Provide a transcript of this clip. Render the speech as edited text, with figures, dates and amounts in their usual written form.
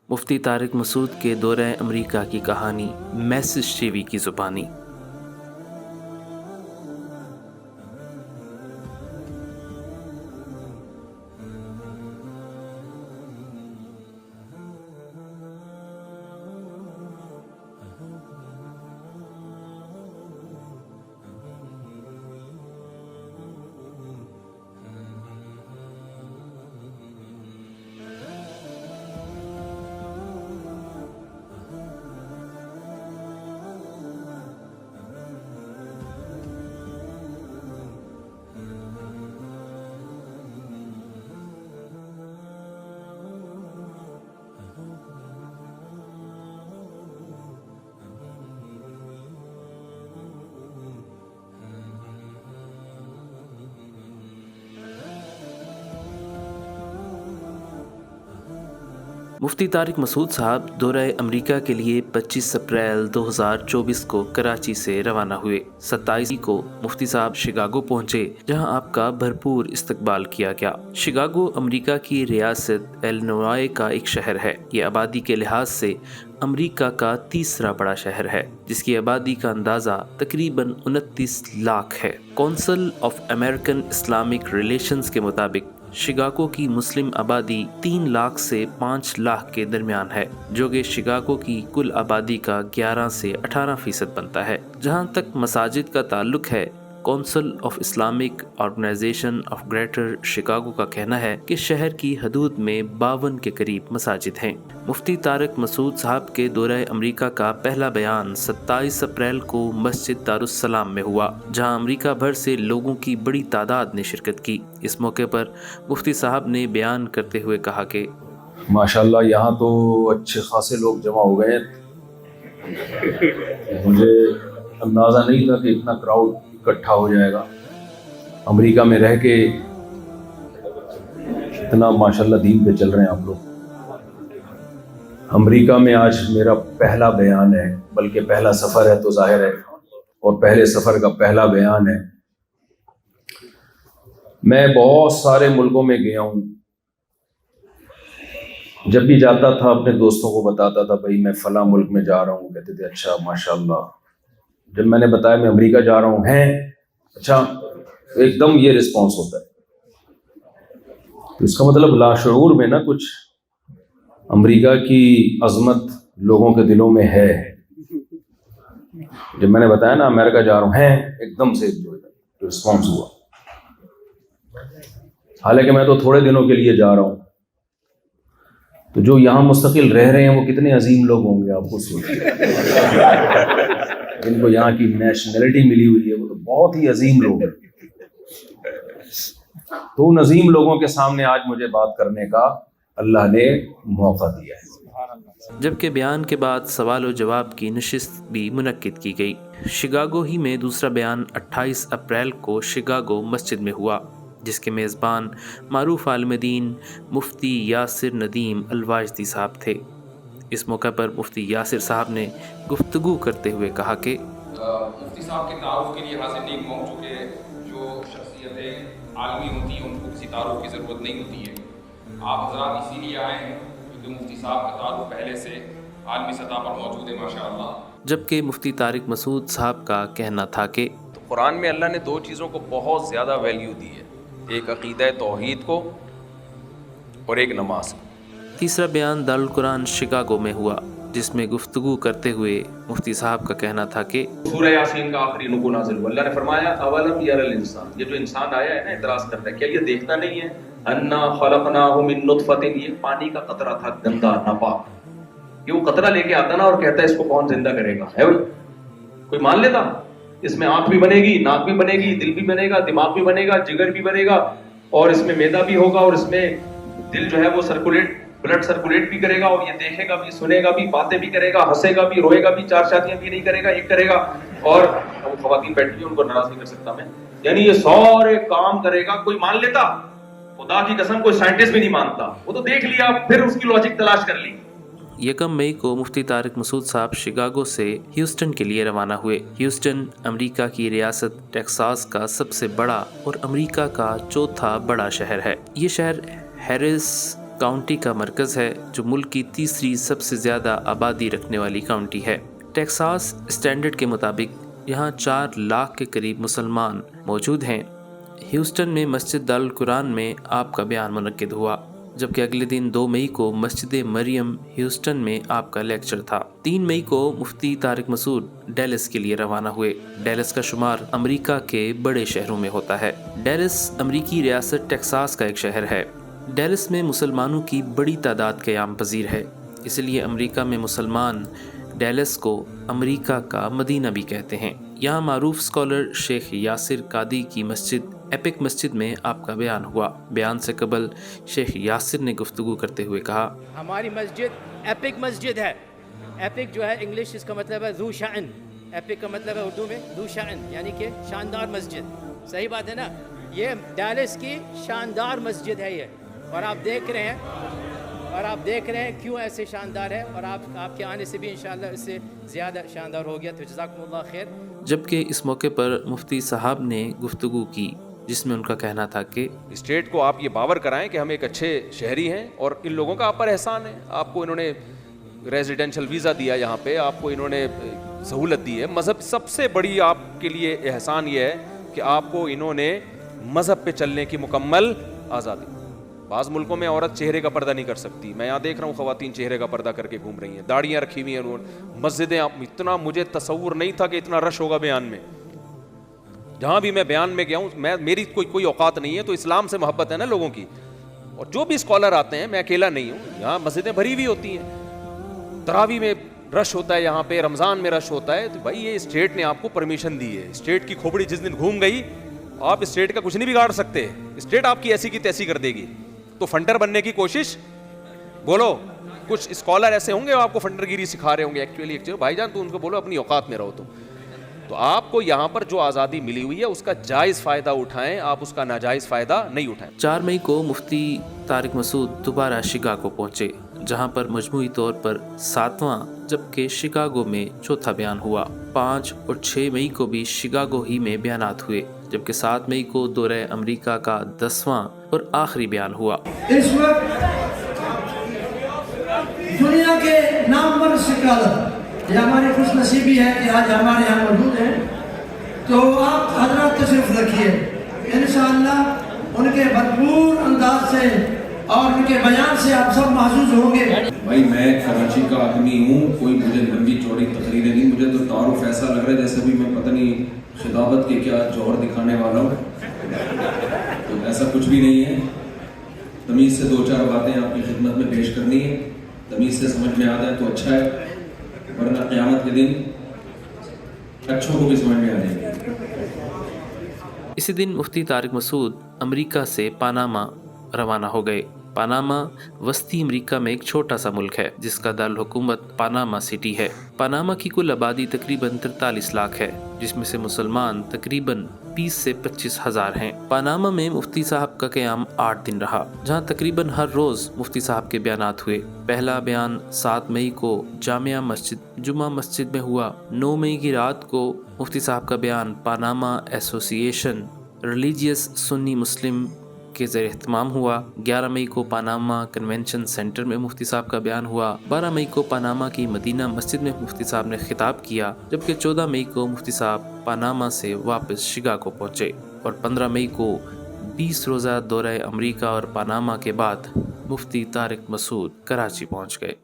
मुफ्ती तारिक मसूद के दौरे अमरीका की कहानी, मैसेज टीवी की ज़ुबानी। मुफ्ती तारिक मसूद साहब दौरे अमरीका के लिए 25 अप्रैल 2024 को कराची से रवाना हुए। 27 को मुफ्ती साहब शिकागो पहुंचे, जहां आपका भरपूर इस्तकबाल किया गया। शिकागो अमरीका की रियासत इलिनॉय का एक शहर है। ये आबादी के लिहाज से अमरीका का तीसरा बड़ा शहर है, जिसकी आबादी का अंदाज़ा तकरीबन 29 लाख है। Council of American Islamic relations के मुताबिक शिकागो की मुस्लिम आबादी 3 लाख से 5 लाख के दरमियान है, जो कि शिकागो की कुल आबादी का 11 से 18% बनता है। जहां तक मसाजिद का ताल्लुक है, council of Islamic organization of greater Chicago का कहना है कि शहर की हदूद में 52 के करीब मसाजिद हैं। मुफ्ती तारिक मसूद साहब के दौरे अमरीका का पहला बयान 27 अप्रैल को मस्जिद दारुस्सलाम में हुआ, जहां अमरीका भर से लोगों की बड़ी तादाद ने शिरकत की। इस मौके पर मुफ्ती साहब ने बयान करते हुए कहा कि माशाल्लाह यहाँ तो अच्छे खासे लोग जमा हो गए हैं। मुझे अंदाज़ा नहीं था कि इतना क्राउड इकट्ठा हो जाएगा। अमेरिका में रह के इतना माशाल्लाह दीन पे चल रहे हैं आप लोग। अमेरिका में आज मेरा पहला बयान है, बल्कि पहला सफ़र है तो जाहिर है, और पहले सफ़र का पहला बयान है। मैं बहुत सारे मुल्कों में गया हूँ। जब भी जाता था अपने दोस्तों को बताता था, भाई मैं फ़लाँ मुल्क में जा रहा हूँ। कहते थे अच्छा माशाल्लाह। जब मैंने बताया मैं अमेरिका जा रहा हूँ, हैं अच्छा, तो एकदम ये रिस्पॉन्स होता है। तो इसका मतलब लाशऊर में ना कुछ अमेरिका की अजमत लोगों के दिलों में है। जब मैंने बताया ना अमेरिका जा रहा हूँ, हैं एकदम से जो रिस्पॉन्स हुआ। हालांकि मैं तो थोड़े दिनों के लिए जा रहा हूँ, तो जो यहाँ मुस्तकिल रह रहे हैं वो कितने अजीम लोग होंगे आपको सोचिए। जिनको यहाँ की नेशनैलिटी मिली हुई है वो तो बहुत ही अजीम लोग हैं। तो उन अजीम लोगों के सामने आज मुझे बात करने का अल्लाह ने मौका दिया है। जबकि बयान के बाद सवाल और जवाब की नशिस्त भी मुनक्किद की गई। शिकागो ही में दूसरा बयान 28 अप्रैल को शिकागो मस्जिद में हुआ, जिसके मेज़बान मारूफ आलिम दीन मुफ्ती यासिर नदीम अल-वाजदी साहब थे। इस मौके पर मुफ्ती यासिर साहब ने गुफ्तगू करते हुए कहा कि मुफ्ती साहब के तारुफ के लिए हाजिर नेक मौजू के जो शख्सियतें आलमी होती हैं उनको किसी तारुफ की ज़रूरत नहीं होती है। आप हज़रात इसीलिए आए हैं क्योंकि मुफ्ती साहब का तारुफ पहले से आलमी सतह पर मौजूद है माशाअल्लाह। जबकि मुफ्ती तारिक मसूद साहब का कहना था कि कुरान में अल्लाह ने 2 चीज़ों को बहुत ज़्यादा वैल्यू दी है, एक अक़ीदा तौहीद को और एक नमाज को। तीसरा बयान दारुल कुरान शिकागो में हुआ, जिसमें गुफ्तगू करते हुए मुफ्ती साहब का कहना था कि सूरह यासीन का आखिरी नुकू नाज़िल हुआ। अल्लाह ने फरमाया अवलम यरल इंसान, ये जो इंसान आया है ना इतराज़ करता है, क्या ये देखता नहीं है? अन्ना खलक़नाहु मिन नुत्फ़तिन, ये पानी का कतरा था, गंदा नापाक। ये वो कतरा लेके आता ना और कहता है इसको कौन जिंदा करेगा? है भाई कोई मान लेता? इसमें आंख भी बनेगी, नाक भी बनेगी, दिल भी बनेगा, दिमाग भी बनेगा, जिगर भी बनेगा, और इसमें मैदा भी होगा, और इसमें दिल जो है वो ब्लड सर्कुलेट भी करेगा, और ये देखेगा भी, सुनेगा भी, बातें भी करेगा, हंसेगा भी, रोएगा भी, 4 शादियां भी नहीं करेगा, एक करेगा, और वो खवातीन बैठी उनको नाराज नहीं कर सकता मैं, यानी ये सारे काम करेगा। कोई मान लेता? खुदा की कसम कोई साइंटिस्ट भी नहीं मानता। वो तो देख लिया, फिर उसकी लॉजिक तलाश कर ली। 1 मई को मुफ्ती तारिक मसूद साहब शिकागो से ह्यूस्टन के लिए रवाना हुए। ह्यूस्टन अमेरिका की रियासत टेक्सास का सबसे बड़ा और अमेरिका का चौथा बड़ा शहर है। ये शहर हैरिस काउंटी का मरकज़ है जो मुल्क की तीसरी सबसे ज़्यादा आबादी रखने वाली काउंटी है। टेक्सास स्टैंडर्ड के मुताबिक यहाँ 4 लाख के करीब मुसलमान मौजूद हैं। ह्यूस्टन में मस्जिद दारुल कुरान में आपका बयान मुनक्किद हुआ, जबकि अगले दिन 2 मई को मस्जिद मरियम ह्यूस्टन में आपका लेक्चर था। 3 मई को मुफ्ती तारिक मसूद डेलस के लिए रवाना हुए। डेलस का शुमार अमेरिका के बड़े शहरों में होता है। डेलस अमेरिकी रियासत टेक्सास का एक शहर है। डेलस में मुसलमानों की बड़ी तादाद क़याम पजीर है, इसलिए अमेरिका में मुसलमान डेलस को अमेरिका का मदीना भी कहते हैं। यहाँ मारूफ स्कॉलर शेख यासिर कादी की मस्जिद एपिक मस्जिद में आपका बयान हुआ। बयान से कबल शेख यासिर ने गुफ्तगू करते हुए कहा, हमारी मस्जिद एपिक मस्जिद है। एपिक जो है इंग्लिश, इसका मतलब है ज़ू शान। एपिक का मतलब है उर्दू में ज़ू शान, यानी कि शानदार मस्जिद। सही बात है ना? ये डेलस की शानदार मस्जिद है ये, और आप देख रहे हैं क्यों ऐसे शानदार है, और आपके आने से भी इंशाअल्लाह इससे ज़्यादा शानदार हो गया। तो जज़ाकुमुल्लाह खैर। जबकि इस मौके पर मुफ्ती साहब ने गुफ्तगू की, जिसमें उनका कहना था कि स्टेट को आप ये बावर कराएं कि हम एक अच्छे शहरी हैं और इन लोगों का आप पर एहसान है। आपको इन्होंने रेजिडेंशियल वीज़ा दिया, यहाँ पे आपको इन्होंने सहूलत दी है। मज़हब सबसे बड़ी आपके लिए एहसान ये है कि आपको इन्होंने मज़हब पे चलने की मुकम्मल आज़ादी। बाज़ मुल्कों में औरत चेहरे का पर्दा नहीं कर सकती। मैं यहाँ देख रहा हूँ ख़वातीन चेहरे का पर्दा करके घूम रही हैं, दाढ़ियाँ रखी हुई हैं। मस्जिदें, इतना मुझे तसव्वुर नहीं था कि इतना रश होगा बयान में। जहाँ भी मैं बयान में गया हूँ, मेरी कोई औकात नहीं है, तो इस्लाम से मोहब्बत है ना लोगों की। और जो भी स्कॉलर आते हैं, मैं अकेला नहीं हूँ, यहाँ मस्जिदें भरी हुई होती हैं। तरावी में रश होता है, यहाँ पे रमज़ान में रश होता है। तो भाई ये स्टेट ने आपको परमिशन दी है। स्टेट की खोपड़ी जिस दिन घूम गई, आप स्टेट का कुछ नहीं बिगाड़ सकते। स्टेट आपकी ऐसी की तैसी कर देगी। तो फंडर बनने की कोशिश, बोलो, कुछ स्कॉलर ऐसे होंगे आपको फंडरगिरी सिखा रहे होंगे। एक्चुअली भाईजान, तो उनको बोलो अपनी औकात में रहो। तो आपको यहाँ पर जो आज़ादी मिली हुई है उसका जायज़ फ़ायदा उठाएं, आप उसका नाजायज़ फ़ायदा नहीं उठाएं। 4 मई को मुफ्ती तारिक मसूद दोबारा शिकागो पहुँचे, जहाँ पर मजमूई तौर पर 7वां जबकि शिकागो में चौथा बयान हुआ। 5 और 6 मई को भी शिकागो ही में बयानात हुए, जबकि 7 मई को दौरे अमेरिका का 10वां और आखिरी बयान हुआ। इस वक्त दुनिया के नामवर स्कॉलर, ये हमारी खुश नसीबी है कि आज हमारे यहाँ मौजूद हैं। तो आप हजरत तशरीफ रखिए, इंशाअल्लाह उनके भरपूर अंदाज से और उनके बयान से आप सब महसूस होंगे। भाई मैं कराची का आदमी हूँ, कोई मुझे लंबी चौड़ी तकरीरें नहीं, मुझे तो तारुफ ऐसा लग रहा है जैसे भी मैं पता नहीं खिताबत के क्या जौहर दिखाने वाला हूँ। तो ऐसा कुछ भी नहीं है। तमीज़ से 2-4 बातें आपकी खिदमत में पेश करनी है। तमीज़ से समझ में आता है तो अच्छा है, वरना क़यामत के दिन अच्छों को भी समझ में आ जाएगी। इसी दिन मुफ्ती तारिक मसूद अमेरिका से पनामा रवाना हो गए। पनामा वस्ती अमेरिका में एक छोटा सा मुल्क है, जिसका दारुल हुकूमत पनामा सिटी है। पनामा की कुल आबादी तकरीबन 43 लाख है, जिसमें से मुसलमान तकरीबन 20 से 25 हज़ार हैं। पनामा में मुफ्ती साहब का क़याम 8 दिन रहा, जहां तकरीबन हर रोज़ मुफ्ती साहब के बयानात हुए। पहला बयान 7 मई को जामिया मस्जिद जुमा मस्जिद में हुआ। 9 मई की रात को मुफ्ती साहब का बयान पनामा एसोसिएशन रिलीजियस सुन्नी मुस्लिम के ज़रिए इख्तिमाम हुआ। 11 मई को पनामा कन्वेंशन सेंटर में मुफ्ती साहब का बयान हुआ। 12 मई को पनामा की मदीना मस्जिद में मुफ्ती साहब ने खिताब किया, जबकि 14 मई को मुफ्ती साहब पनामा से वापस शिकागो पहुँचे और 15 मई को 20 रोज़ा दौरे अमेरिका और पनामा के बाद मुफ्ती तारिक मसूद कराची पहुँच गए।